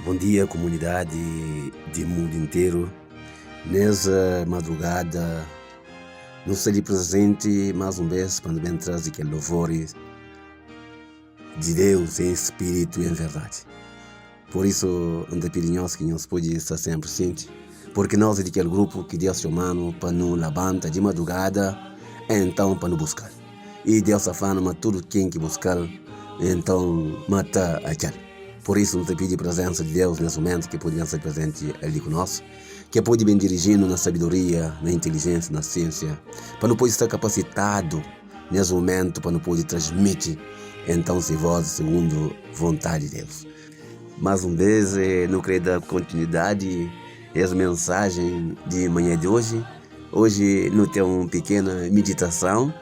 Bom dia, comunidade do mundo inteiro. Nessa madrugada, nos ali presente mais uma vez para nos trazer aquele louvor de Deus em espírito e em verdade. Por isso, anda pedinhos que nós pode estar sempre presente, porque nós é daquele grupo que Deus chamou para nos levantar de madrugada, então para nos buscar. E Deus afana tudo quem que buscar, então mata aquele. Por isso, nos pede a presença de Deus nesse momento, que pode estar presente ali conosco, que pode bem dirigindo na sabedoria, na inteligência, na ciência, para não poder estar capacitado nesse momento, para não poder transmitir, então, se voz segundo vontade de Deus. Mais uma vez, não creio dar continuidade essa mensagem de manhã de hoje. Hoje, não tem uma pequena meditação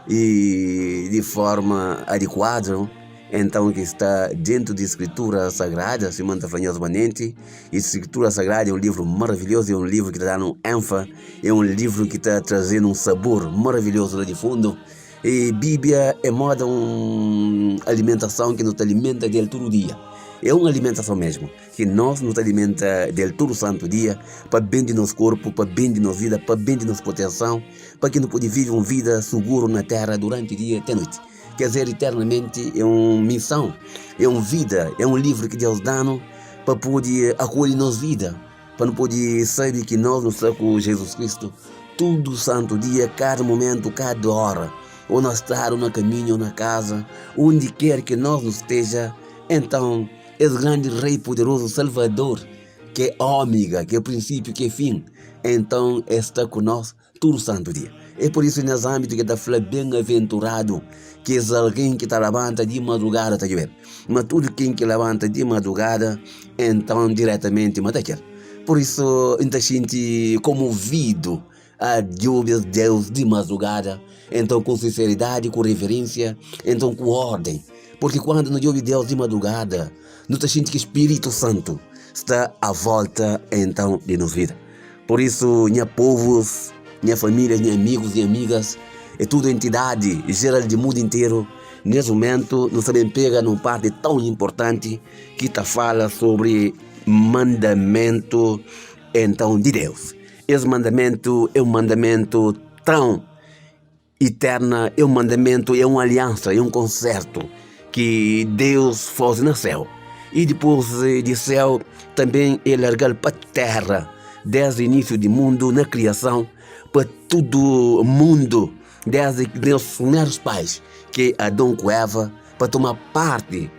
e de forma adequada, então que está dentro da Escritura Sagrada, se manda fanhosamente. E a Escritura Sagrada é um livro maravilhoso, é um livro que está dando ênfase, é um livro que está trazendo um sabor maravilhoso lá de fundo. E a Bíblia é moda uma alimentação que nos alimenta dele todo dia. É uma alimentação mesmo, que nós nos alimenta dele todo santo dia, para bem de nosso corpo, para bem de nossa vida, para bem de nossa proteção, para que não pode viver uma vida segura na terra durante o dia até a noite. Quer dizer, eternamente é uma missão, é uma vida, é um livro que Deus dá para poder acolher nossa vida, para não poder saber que nós estamos com Jesus Cristo todo santo dia, cada momento, cada hora, ou na estrada, ou no caminho, ou na casa, onde quer que nós esteja. Então, esse grande Rei poderoso, Salvador, que é ômega, que é o princípio, que é fim, então está conosco todo santo dia. É por isso, nesse âmbito, que está falando bem-aventurado, que é alguém que está levanta de madrugada, está a ver? Mas tudo quem que levanta de madrugada, então diretamente mata aquele. Por isso, a gente comovido a Deus de madrugada, então com sinceridade, com reverência, então com ordem. Porque quando nos ouve Deus de madrugada, nós sentimos que o Espírito Santo está à volta, então, de nossa vida. Por isso, minha povos, minha família, minha amigos e amigas, é tudo entidade geral do mundo inteiro. Nesse momento, nós também pega numa parte tão importante que está fala sobre mandamento, então, de Deus. Esse mandamento é um mandamento tão eterno, é um mandamento, é uma aliança, é um concerto que Deus faz no céu. E depois do céu, também ele largou para a terra, desde o início do mundo, na criação, para todo o mundo, desde os primeiros pais, que é Adão com Eva, para tomar parte,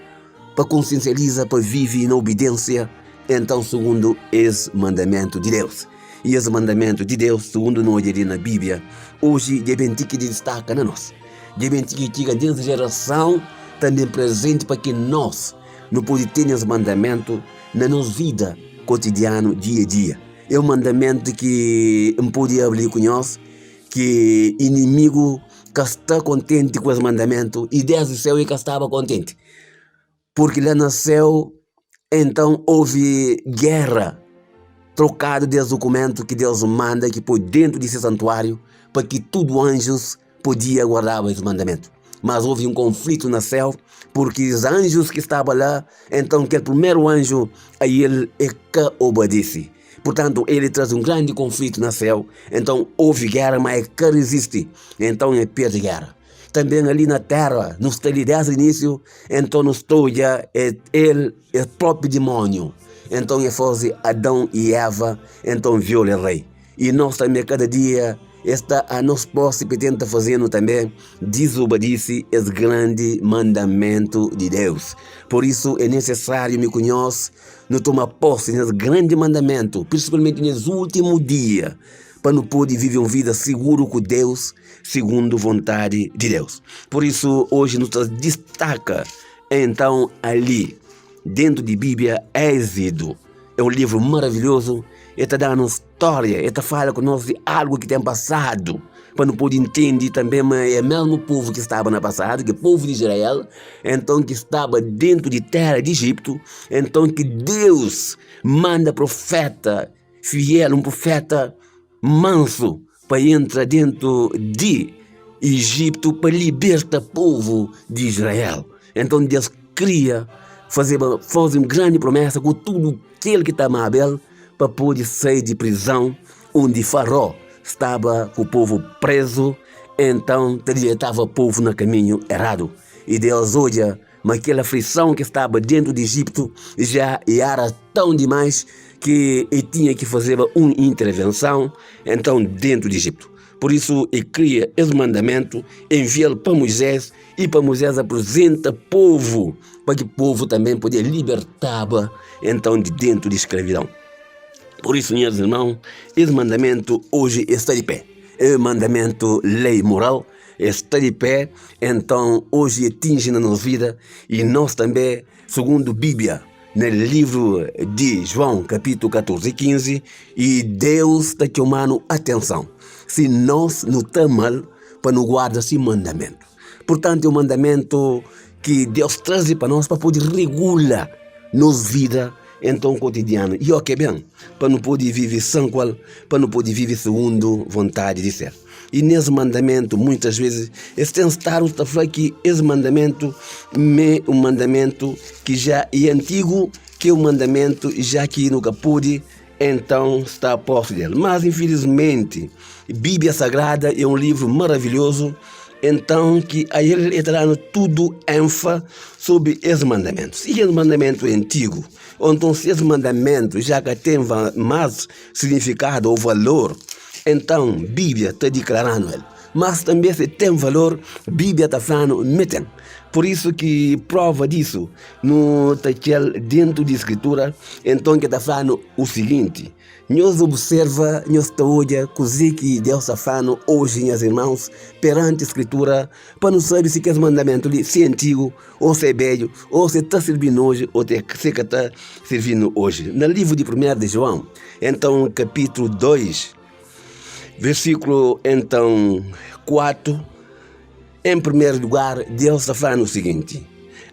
para consciencializar, para viver na obediência, então, segundo esse mandamento de Deus. E esse mandamento de Deus, segundo nós ali na Bíblia, hoje, de repente, que destaca na nós. De repente, que chega dentro da geração, também presente para que nós não podemos ter esse mandamento na nossa vida cotidiana, dia a dia. É um mandamento que não pode abrir com nós, que inimigo que está contente com esse mandamento, e desde o céu ele que estava contente. Porque lá no céu, então houve guerra, trocado desse documento que Deus manda, que por dentro desse santuário, para que todos os anjos podiam guardar esse mandamento. Mas houve um conflito no céu, porque os anjos que estavam lá, então aquele primeiro anjo, a ele é que obedece. Portanto, ele traz um grande conflito no céu, então houve guerra, mas é que resiste, então é perde guerra. Também ali na terra, nos desde o início, então nos toja, ele é o próprio demônio. Então é fosse Adão e Eva, então viola o rei. E nós também cada dia está a nós posse que tenta fazendo também desobedece esse grande mandamento de Deus. Por isso é necessário me conhecer, não tomar posse nesse grande mandamento, principalmente nesse último dia, para não poder viver uma vida segura com Deus, segundo a vontade de Deus. Por isso hoje nos destaca então ali dentro de Bíblia, Êxodo. É um livro maravilhoso. Ele está dando história, ele fala conosco de algo que tem passado, para não poder entender também, mas é o mesmo povo que estava no passado, que é o povo de Israel, então que estava dentro de terra de Egito, então que Deus manda profeta fiel, um profeta manso, para entrar dentro de Egito, para libertar o povo de Israel. Então Deus cria faz uma grande promessa com tudo aquele que está Abel para poder sair de prisão, onde Faraó estava com o povo preso, então estava o povo no caminho errado. E Deus olha, mas aquela aflição que estava dentro do Egito já era tão demais que ele tinha que fazer uma intervenção, então, dentro do Egito. Por isso, ele cria esse mandamento, envia-lo para Moisés, e para Moisés apresenta o povo, para que o povo também pudesse libertar, então, de dentro da escravidão. Por isso, meus irmãos, esse mandamento hoje está de pé. É o mandamento lei moral, está de pé, então hoje atinge na nossa vida, e nós também, segundo a Bíblia, no livro de João, capítulo 14 e 15, e Deus está chamando atenção. Se nós não estamos mal, para não guardar esse mandamento. Portanto, é um mandamento que Deus traz para nós, para poder regular nossa vida, então, cotidiano. E ok, bem, para não poder viver sem qual, para não poder viver segundo vontade de ser. E nesse mandamento, muitas vezes, esse está a falar que esse mandamento é um mandamento que já é antigo, que é um mandamento já que nunca pude, então está a posse dele. Mas, infelizmente, a Bíblia Sagrada é um livro maravilhoso, então que a ele está dando tudo ênfase sobre esse mandamento. Se esse mandamento é antigo, ou então se esse mandamento já que tem mais significado ou valor, então a Bíblia está declarando ele. Mas também se tem valor, a Bíblia está falando, metem. Por isso que prova disso, no dentro da Escritura, então que está falando o seguinte: nós observa, nós olha, coisa que Deus está falando hoje, meus irmãos, perante a Escritura, para não saber se esse mandamento se é antigo, ou se é velho, ou se está servindo hoje, ou se está servindo hoje. No livro de 1 de João, então capítulo 2, versículo então 4, em primeiro lugar, Deus está falando o seguinte: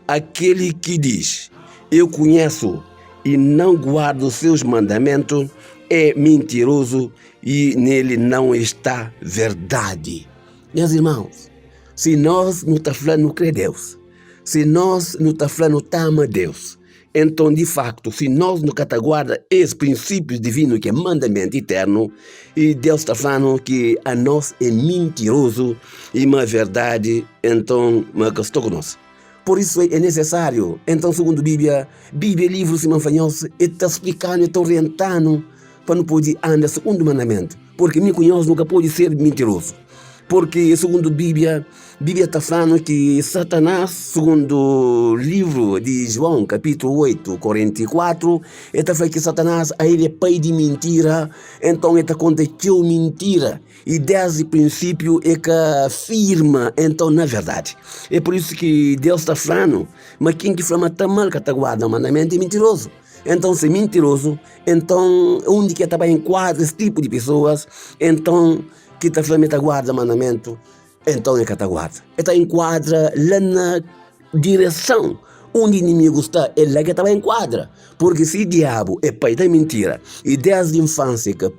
aquele que diz, eu conheço e não guardo os seus mandamentos, é mentiroso e nele não está verdade. Meus irmãos, se nós não estamos falando no crer Deus, se nós não estamos falando no ama Deus, então, de facto, se nós não guarda esses princípios divinos que é mandamento eterno, e Deus está falando que a nós é mentiroso e uma verdade, então, mas que estou conosco. Por isso é necessário, então, segundo a Bíblia, livro se manfanhoso, está explicando, está orientando, para não poder andar segundo o mandamento. Porque me conhece nunca pode ser mentiroso. Porque, segundo a Bíblia está falando que Satanás, segundo o livro de João, capítulo 8, 44, está falando que Satanás, ele é pai de mentira, então ele aconteceu mentira. E desde o princípio é que afirma, então, na verdade. É por isso que Deus está falando, mas quem que fala está mal, que está guardando o mandamento é mentiroso. Então, se é mentiroso, então, onde que está enquadra esse tipo de pessoas, então, que está falando que guarda mandamento, então é que está guarda. Está enquadra lá na direção onde o inimigo está, é lá que está enquadra. Porque se o diabo é pai da mentira e desde a infância que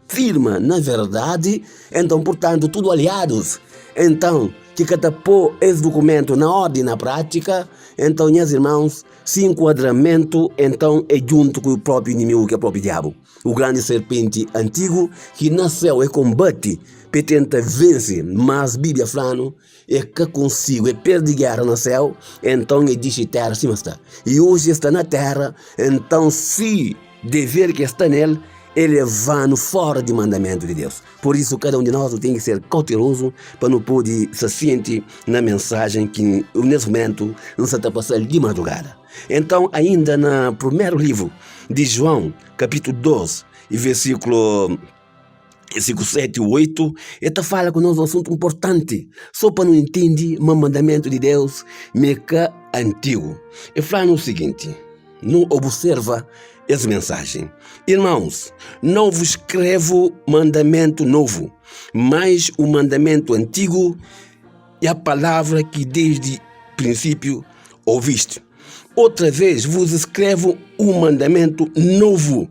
firma na verdade, então, portanto, tudo aliados. Então, que cada pôr esse documento na ordem, na prática, então, meus irmãos, se enquadramento, então, é junto com o próprio inimigo, que é o próprio diabo. O grande serpente antigo, que nasceu e combate, que tenta vencer, mas a Bíblia falando, é que consigo, é perder guerra no céu, então é diz terra acima está. E hoje está na terra, então se dever que está nele, ele vai fora do mandamento de Deus. Por isso, cada um de nós tem que ser cauteloso para não poder se sentir na mensagem que, nesse momento, não se está passando de madrugada. Então, ainda no primeiro livro de João, capítulo 12, e versículo 7 e 8, ele fala com nós um assunto importante, só para não entender o mandamento de Deus, mas que é antigo. Ele fala o seguinte: não observa essa mensagem. Irmãos, não vos escrevo mandamento novo, mas o mandamento antigo e a palavra que desde o princípio ouviste. Outra vez vos escrevo um mandamento novo,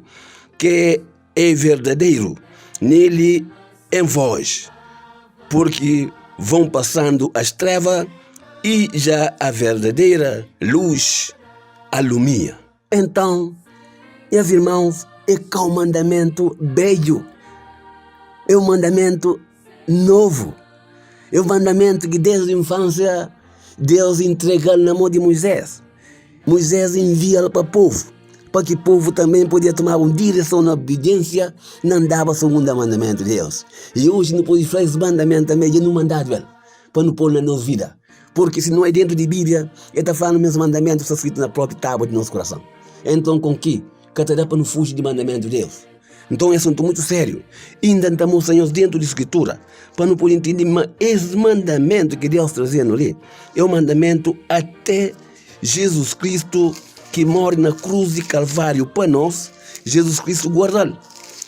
que é verdadeiro nele em vós, porque vão passando as trevas e já a verdadeira luz alumia. Então, meus irmãos, é que o mandamento bello, é um mandamento novo, é um mandamento que desde a infância Deus entrega na mão de Moisés. Moisés envia para o povo, para que o povo também podia tomar uma direção na obediência, não andava segundo o mandamento de Deus. E hoje não pode fazer esse mandamento também, e não mandar, velho, para não pôr na nossa vida. Porque se não é dentro de Bíblia, ele está falando mesmo mandamento, está escrito na própria tábua de nosso coração. Então, com que? Que dá para não fugir do mandamento de Deus. Então, é um assunto muito sério. Ainda estamos, Senhor, dentro de Escritura, para não poder entender, mas esse mandamento que Deus trazendo ali, é um mandamento até Jesus Cristo, que morre na cruz de Calvário para nós, Jesus Cristo guarda-lo.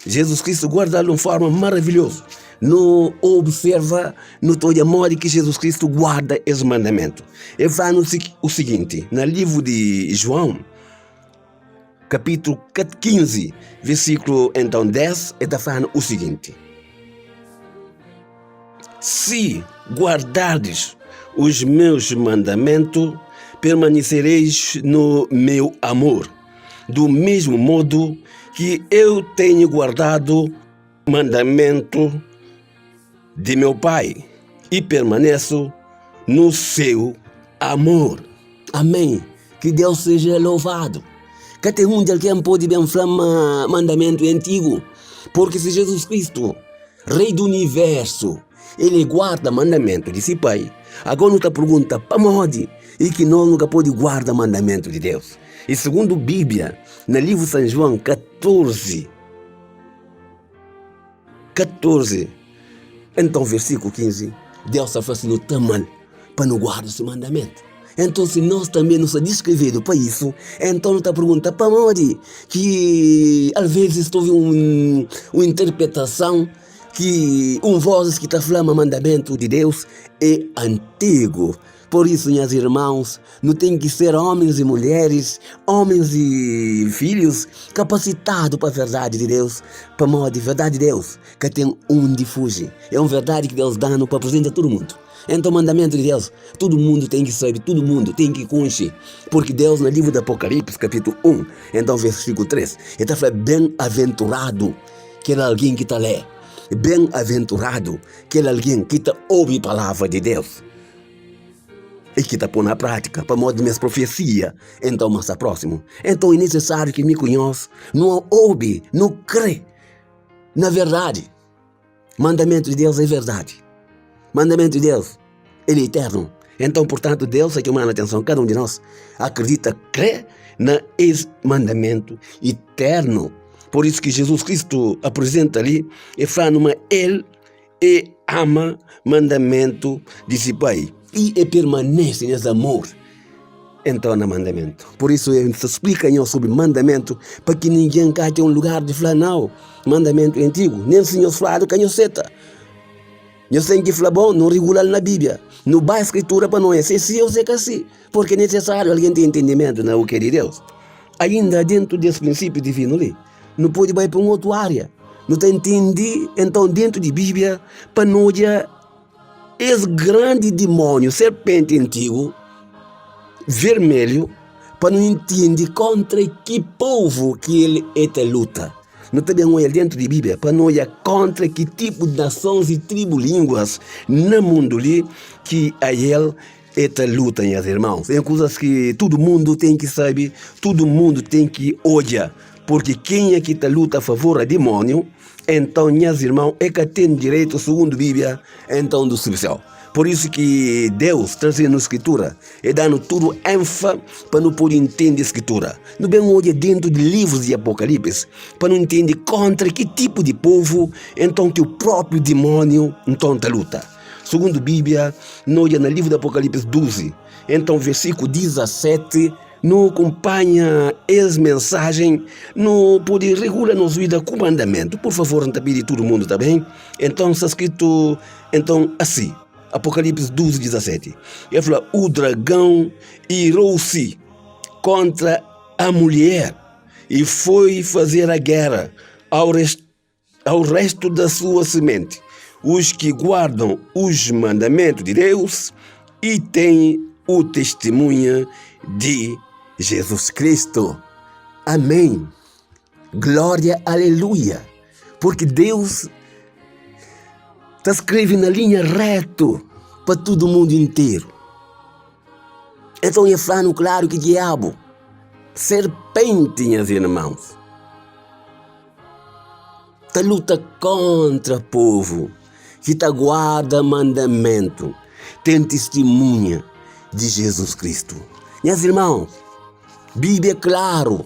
Jesus Cristo guarda-lo de uma forma maravilhosa. Não observa, não toda a modo que Jesus Cristo guarda esse mandamento. Ele fala o seguinte, no livro de João, capítulo 15, versículo então 10, ele está falando o seguinte: se guardardes os meus mandamentos, permanecereis no meu amor, do mesmo modo que eu tenho guardado o mandamento de meu Pai e permaneço no seu amor. Amém. Que Deus seja louvado. Que até onde alguém pode bem falar mandamento antigo, porque se Jesus Cristo, Rei do Universo, ele guarda mandamento de seu Pai, agora não está pergunta para onde e que nós nunca pode guardar mandamento de Deus. E segundo a Bíblia, no livro de São João 14, então versículo 15, Deus está fazendo tamanho para não guardar esse mandamento. Então, se nós também não somos descrevidos para isso, então não está perguntando para onde que às vezes estou vendo uma interpretação que vozes que está falando o mandamento de Deus é antigo. Por isso, meus irmãos, não tem que ser homens e mulheres, homens e filhos capacitados para a verdade de Deus, para a moda de verdade de Deus, que tem onde fugir. É uma verdade que Deus dá para apresentar a todo mundo. Então, o mandamento de Deus, todo mundo tem que saber, todo mundo tem que conhecer. Porque Deus, no livro do Apocalipse, capítulo 1, então versículo 3, ele está falando, bem-aventurado que é alguém que está lendo. Bem-aventurado que é alguém que está ouve a palavra de Deus e que está pondo na prática, para modo de minhas profecias, então mais próximo. Então é necessário que me conheça, não ouve, não crê na verdade. Mandamento de Deus é verdade. Mandamento de Deus, ele é eterno. Então, portanto, Deus é que manda atenção, cada um de nós acredita, crê nesse mandamento eterno. Por isso que Jesus Cristo apresenta ali e fala, ele ama mandamento de seu Pai e permanece nesse amor. Então, no mandamento. Por isso, ele se explica sobre mandamento, para que ninguém cate um lugar de falar, não, mandamento antigo, nem o Senhor fala do canhoceta. Eu sei que fala bom, não regular na Bíblia, não vai a escritura para nós, se eu sei que assim, porque é necessário alguém ter entendimento na o que é de Deus. Ainda dentro desse princípio divino ali, não pode ir para uma outra área, não tem entendido, então dentro de Bíblia, para nós, esse grande demônio, serpente antigo, vermelho, para não entender contra que povo que ele é luta. Não também olha dentro de Bíblia para não olhar contra que tipo de nações e tribos línguas no mundo ali que a ele esta luta, meus irmãos. É coisas que todo mundo tem que saber, todo mundo tem que olhar, porque quem é que está luta a favor do demônio, então, meus irmãos, é que tem direito, segundo a Bíblia, então do céu. Por isso que Deus trazendo a Escritura e dando tudo ênfase para não poder entender a Escritura. Não bem olha dentro de livros de Apocalipse para não entender contra que tipo de povo então que o próprio demônio então está luta. Segundo a Bíblia, não olha no livro do Apocalipse 12, então versículo 17, não acompanha essa mensagem, não pode regular nossa vida com mandamento. Por favor, não pedir todo mundo, tá bem? Então está escrito então assim. Apocalipse 12, 17. Ele fala, o dragão irou-se contra a mulher e foi fazer a guerra ao resto da sua semente, os que guardam os mandamentos de Deus e têm o testemunho de Jesus Cristo. Amém. Glória, aleluia. Porque Deus está escrevendo na linha reto para todo o mundo inteiro. Então é falando claro que diabo, serpente, meus irmãos, está luta contra o povo que está guarda mandamento, tem testemunha de Jesus Cristo. Meus irmãos, Bíblia é claro.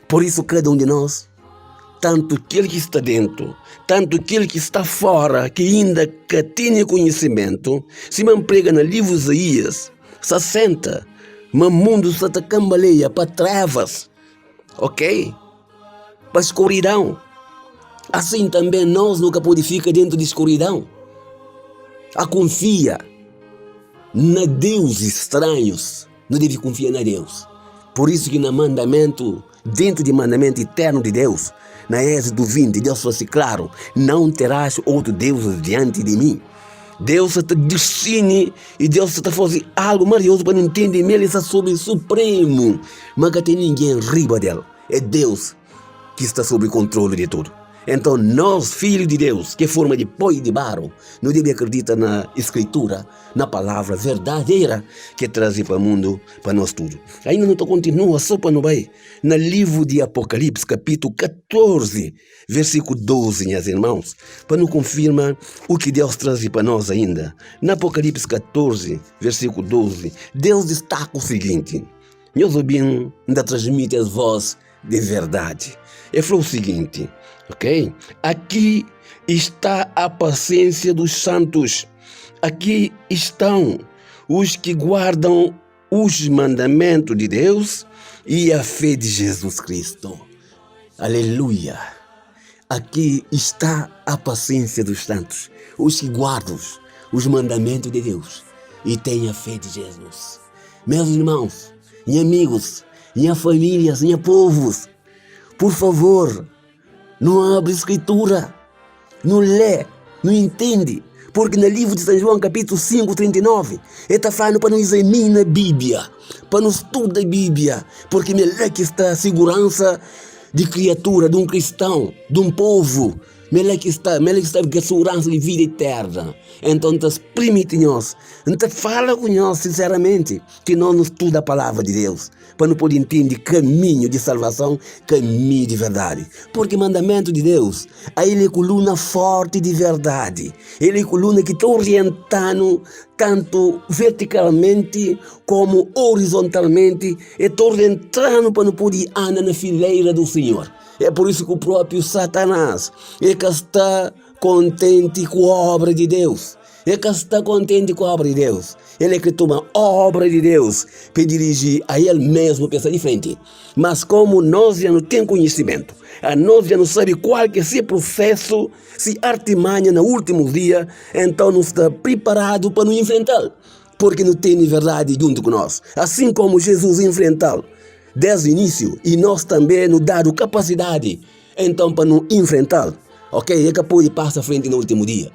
Por isso cada um de nós, tanto aquele que está dentro, tanto aquele que está fora, que ainda que tem conhecimento, se me emprega no livro de Isaías 60, o mundo se cambaleia para trevas, ok? Para escuridão. Assim também nós nunca podemos ficar dentro de escuridão. A confia na Deus estranhos, não deve confiar na Deus. Por isso que no mandamento, dentro do mandamento eterno de Deus, na Êxodo 20, Deus falou assim, claro, não terás outro Deus diante de mim. Deus está dizendo e Deus está fazendo algo maravilhoso para não entender, ele está sobre o supremo, mas não tem ninguém em riba dele. É Deus que está sob o controle de tudo. Então nós, filhos de Deus, que forma de pó e de barro, não devemos acreditar na escritura, na palavra verdadeira que traz para o mundo, para nós tudo. Ainda não continua, só para não vai, no livro de Apocalipse, capítulo 14, versículo 12, meus irmãos, para não confirmar o que Deus traz para nós ainda. Na Apocalipse 14, versículo 12, Deus destaca o seguinte, meus ouvintes ainda transmite as vozes de verdade. Ele falou o seguinte, ok? Aqui está a paciência dos santos. Aqui estão os que guardam os mandamentos de Deus e a fé de Jesus Cristo. Aleluia! Aqui está a paciência dos santos, os que guardam os mandamentos de Deus e têm a fé de Jesus. Meus irmãos, e amigos, minha família, minha povos, por favor, não abre escritura, não lê, não entende, porque no livro de São João, capítulo 5, 39, ele está falando para não examinar a Bíblia, para não estudar a Bíblia, porque melhor que está a segurança de criatura, de um cristão, de um povo, melhor que está a segurança de vida eterna. Então, permite-nos, fala com nós sinceramente, que nós não estudamos a palavra de Deus, para não poder entender caminho de salvação, caminho de verdade. Porque o mandamento de Deus, ele é coluna forte de verdade. Ele é coluna que está orientando tanto verticalmente como horizontalmente, e está orientando para não poder andar na fileira do Senhor. É por isso que o próprio Satanás é que está contente com a obra de Deus. É que está contente com a obra de Deus. Ele é que toma a obra de Deus para dirigir a ele mesmo pensar de frente. Mas como nós já não temos conhecimento, nós já não sabemos qual que é esse processo, se artimanha no último dia, então não está preparado para nos enfrentar. Porque não tem verdade junto com nós. Assim como Jesus enfrentá-lo desde o início, e nós também nos dado capacidade, então, para nos enfrentá-lo. Ok? É que pode passar à frente no último dia.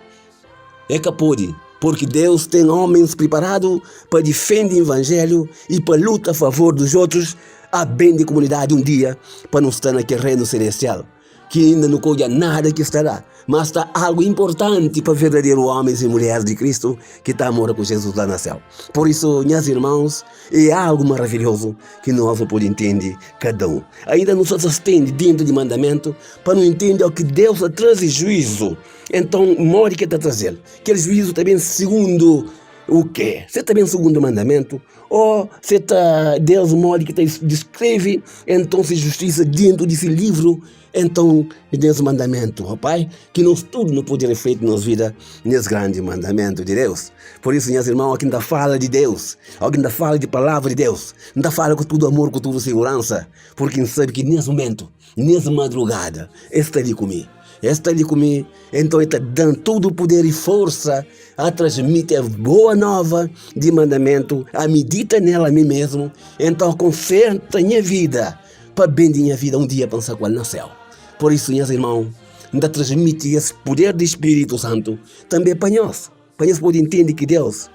É que pode, porque Deus tem homens preparados para defender o evangelho e para lutar a favor dos outros, a bem da comunidade um dia, para não estar naquele reino celestial, que ainda não colhe nada que estará, mas está algo importante para verdadeiros homens e mulheres de Cristo que está a morar com Jesus lá no céu. Por isso, meus irmãos, é algo maravilhoso que nós não podemos entender cada um. Ainda não se sustende dentro do mandamento para não entender o que Deus traz juízo. Então, mora que está trazendo. Aquele juízo também segundo o quê? Você também segundo o mandamento? Ou você está, Deus mora que descreve, então se justiça dentro desse livro, então Deus mandamento, ó Pai, que nós tudo não pode refletir nas vidas nesse grande mandamento de Deus. Por isso, meus irmãos, aqui ainda fala de Deus, aqui ainda fala de palavra de Deus, ainda fala com todo amor, com toda segurança, porque sabe que nesse momento, nessa madrugada, está ali comigo. Está ali comigo, então ele está dando todo o poder e força a transmitir a boa nova de mandamento, a medita nela a mim mesmo, então conserta a minha vida, para bem de minha vida um dia pensar qual no céu. Por isso, meus irmãos, ainda transmite esse poder do Espírito Santo também para nós poder entender que Deus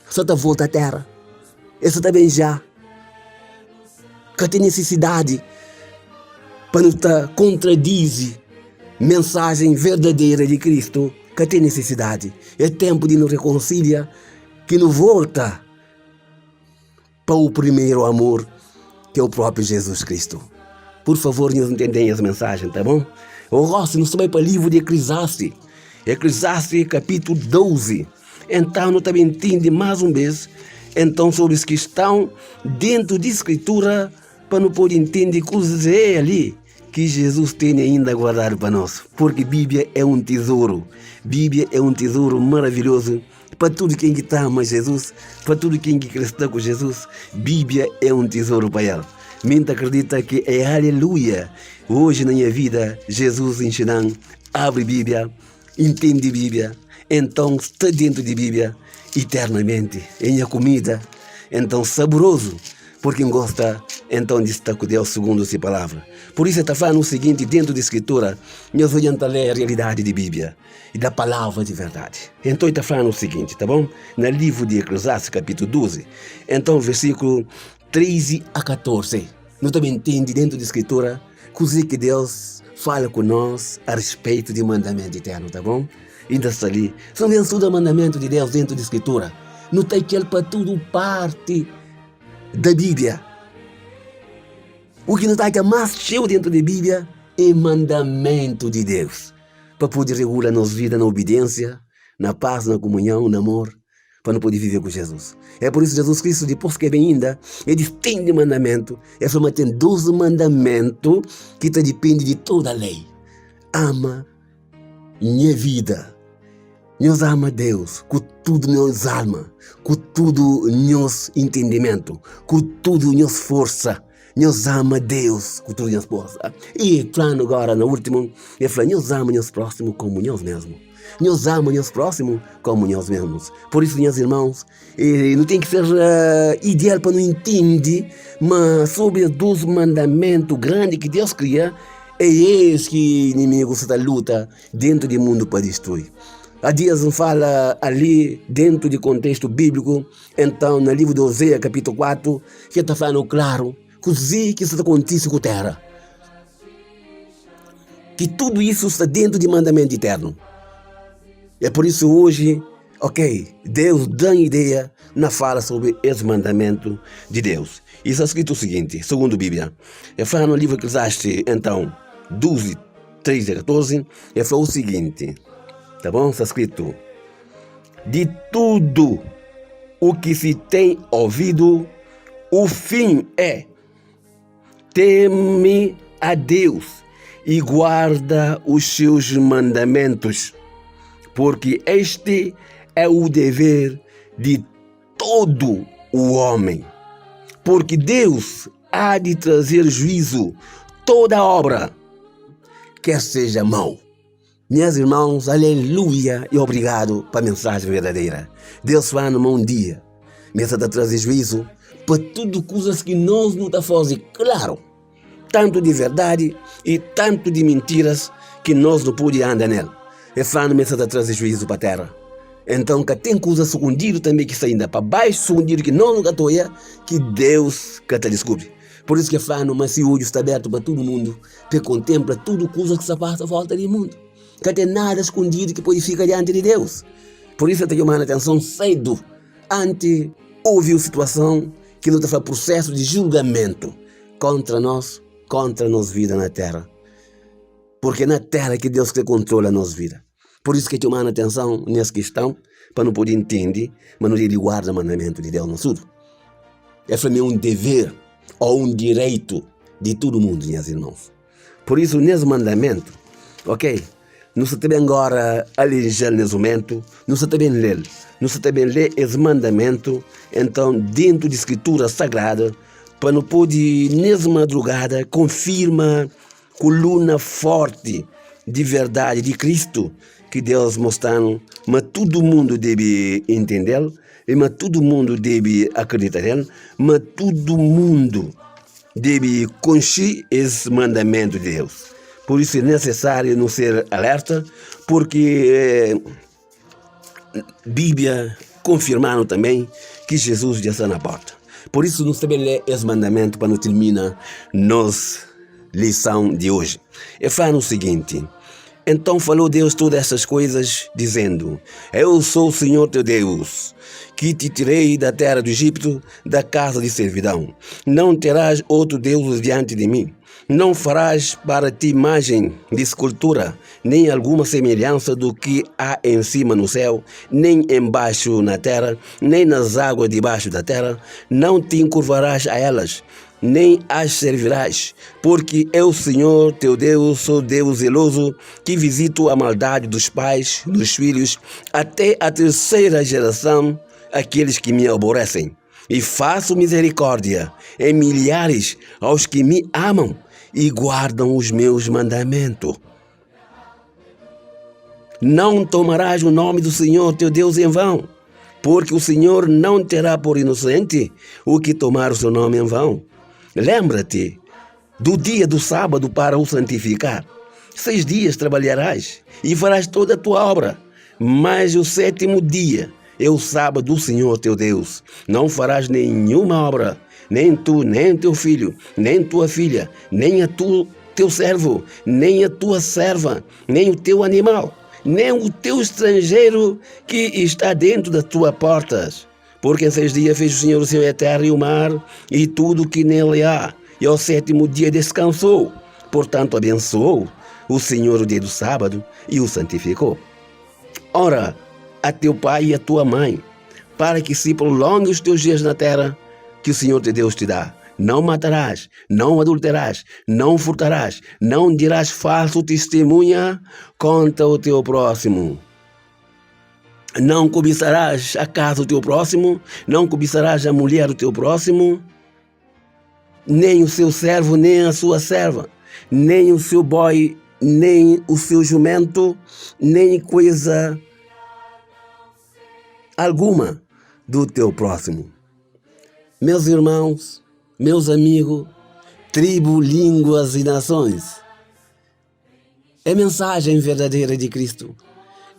só está volta à terra Essa também já. Que tem necessidade para não contradizer mensagem verdadeira de Cristo. Que tem necessidade. É tempo de nos reconciliar, que nos volta para o primeiro amor, que é o próprio Jesus Cristo. Por favor, nos entendem as mensagens, tá bom? O rosto nos vai para o livro de Eclesiastes. Eclesiastes capítulo 12. Então, nós também entende mais uma vez, então, sobre os que estão dentro da Escritura, para não poder entender coisas ali que Jesus tem ainda guardado para nós. Porque a Bíblia é um tesouro. Bíblia é um tesouro maravilhoso para tudo quem está ama Jesus, para tudo quem está com Jesus. Bíblia é um tesouro para ela. Mente acredita que é aleluia. Hoje na minha vida, Jesus ensinando, abre Bíblia, entende Bíblia, então está dentro de Bíblia eternamente. Em minha comida, então saboroso, porque gosta então de estar com Deus segundo a sua palavra. Por isso está falando o seguinte, dentro da Escritura, nós vamos ler a realidade de Bíblia e da palavra de verdade. Então está falando o seguinte, tá bom? No livro de Eclesiastes, capítulo 12, então versículo 13 a 14. Nós também entendemos dentro da Escritura coisa que Deus fala com nós a respeito de mandamento eterno, tá bom? Ainda está ali. São vencidos o mandamento de Deus dentro da Escritura. Não tem aquele para tudo parte da Bíblia. O que não está aqui mais cheio dentro da Bíblia é mandamento de Deus. Para poder regular nossa vida na obediência, na paz, na comunhão, no amor, para não poder viver com Jesus. É por isso que Jesus Cristo, depois que vem ainda, ele tem de mandamento. Ele só tem 12 mandamentos que dependem de toda a lei. Ama minha vida. Nós ama Deus com tudo nos alma, com tudo nos entendimento, com tudo nos força. Nós ama Deus com tudo nos força. E falando agora no último, ele fala, nós ama nós próximos como nós mesmos. Nós amamos nós próximos como nós mesmos. Por isso, meus irmãos, não tem que ser ideal para não entender, mas sobre os 12 mandamentos grandes que Deus cria, é esse que o inimigo está luta dentro do mundo para destruir. Há dias fala ali, dentro do contexto bíblico, então, no livro de Oséias, capítulo 4, que está falando claro, que isso acontece com a terra. Que tudo isso está dentro do mandamento eterno. É por isso hoje, Deus dá ideia na fala sobre esse mandamento de Deus. E está escrito o seguinte, segundo a Bíblia, fala no livro de Eclesiastes, então, 12, 13 a 14, fala o seguinte, tá bom? Está escrito, de tudo o que se tem ouvido, o fim é, teme a Deus e guarda os seus mandamentos, porque este é o dever de todo o homem. Porque Deus há de trazer juízo toda obra, quer seja mau. Meus irmãos, aleluia e obrigado para a mensagem verdadeira. Deus vai num um dia, mas está trazer juízo para tudo coisas que nós não está fazendo, claro, tanto de verdade e tanto de mentiras que nós não podemos andar nela. É fã mesa de trazer juízo para a terra. Então, que tem coisas escondidas também que saem para baixo, escondido que nós nunca toia, que Deus que te descobre. Por isso que é fã, mas se o olho está aberto para todo mundo, que contempla tudo coisa que se passa à volta do mundo. Que tem nada escondido que pode ficar diante de Deus. Por isso eu tenho uma atenção cedo, antes houve uma situação que não está processo de julgamento contra nós vida na terra. Porque na terra que Deus que controla a nossa vida. Por isso que eu tenho atenção nessa questão, para não poder entender, mas não ele guarda o mandamento de Deus no tudo. Esse é um dever ou um direito de todo mundo, meus irmãos. Por isso, nesse mandamento, não se também agora alejar nesse momento, não se também ler. Não se também ler esse mandamento, então, dentro da escritura sagrada, para não poder, nessa madrugada, confirma coluna forte de verdade de Cristo que Deus mostrando, mas todo mundo deve entender, mas todo mundo deve acreditar nele, mas todo mundo deve conhecer esse mandamento de Deus. Por isso é necessário não ser alerta, porque Bíblia confirmaram também que Jesus já está na porta. Por isso, nos também lê esse mandamento para não terminar nossa lição de hoje. E fala o seguinte: então falou Deus todas essas coisas, dizendo: eu sou o Senhor teu Deus, que te tirei da terra do Egito, da casa de servidão. Não terás outro Deus diante de mim. Não farás para ti imagem de escultura, nem alguma semelhança do que há em cima no céu, nem embaixo na terra, nem nas águas debaixo da terra. Não te encurvarás a elas, nem as servirás, porque eu, Senhor teu Deus, sou Deus zeloso, que visito a maldade dos pais, dos filhos, até a terceira geração, aqueles que me aborrecem. E faço misericórdia em milhares aos que me amam e guardam os meus mandamentos. Não tomarás o nome do Senhor teu Deus em vão, porque o Senhor não terá por inocente o que tomar o seu nome em vão. Lembra-te do dia do sábado para o santificar. 6 dias trabalharás e farás toda a tua obra, mas o 7º dia é o sábado do Senhor teu Deus. Não farás nenhuma obra, nem tu, nem teu filho, nem tua filha, nem teu servo, nem a tua serva, nem o teu animal, nem o teu estrangeiro que está dentro das tuas portas. Porque em 6 dias fez o Senhor o céu e a terra e o mar e tudo o que nele há, e ao 7º dia descansou. Portanto, abençoou o Senhor o dia do sábado e o santificou. Ora a teu pai e a tua mãe, para que se prolonguem os teus dias na terra que o Senhor teu Deus te dá. Não matarás, não adulterarás, não furtarás, não dirás falso testemunha contra o teu próximo. Não cobiçarás a casa do teu próximo, não cobiçarás a mulher do teu próximo, nem o seu servo, nem a sua serva, nem o seu boi, nem o seu jumento, nem coisa alguma do teu próximo. Meus irmãos, meus amigos, tribo, línguas e nações, é mensagem verdadeira de Cristo.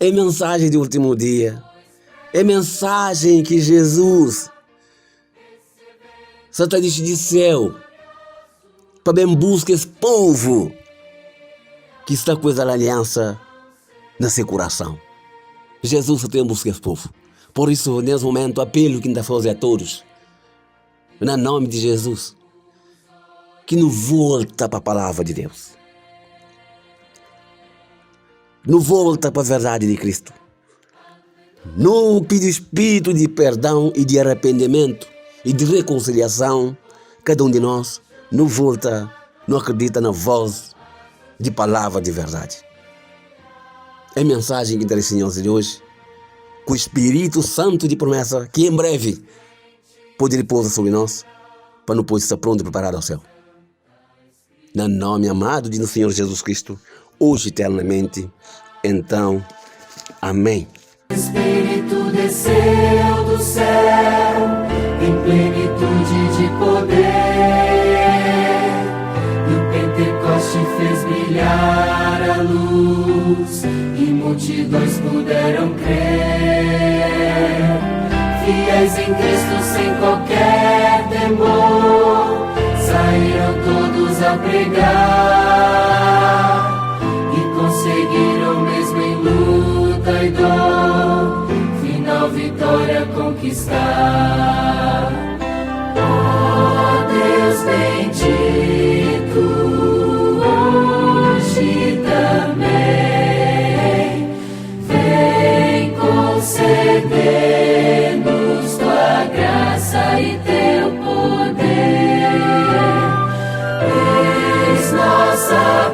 É mensagem do último dia. É mensagem que Jesus satélite de céu para bem busca esse povo que está com essa aliança na seu coração. Jesus tem busca esse povo. Por isso, nesse momento, apelo que ainda fazer a todos, no nome de Jesus, que não volta para a palavra de Deus. Não volta para a verdade de Cristo. Não pede espírito de perdão e de arrependimento e de reconciliação. Cada um de nós não volta, não acredita na voz de palavra de verdade. É mensagem que interessa Senhor de hoje, com o Espírito Santo de promessa, que em breve poderá pousar sobre nós, para não poder estar pronto e preparado ao céu. No nome amado de nosso Senhor Jesus Cristo, hoje e eternamente. Então, amém. O Espírito desceu do céu em plenitude de poder, e o Pentecoste fez brilhar a luz, e multidões puderam crer. Fiéis em Cristo sem qualquer temor, saíram todos a pregar, e conseguiram mesmo em luta e dor, final vitória conquistar. Oh Deus bendito, hoje também vem conceder-nos tua graça e teu poder. Eis nossa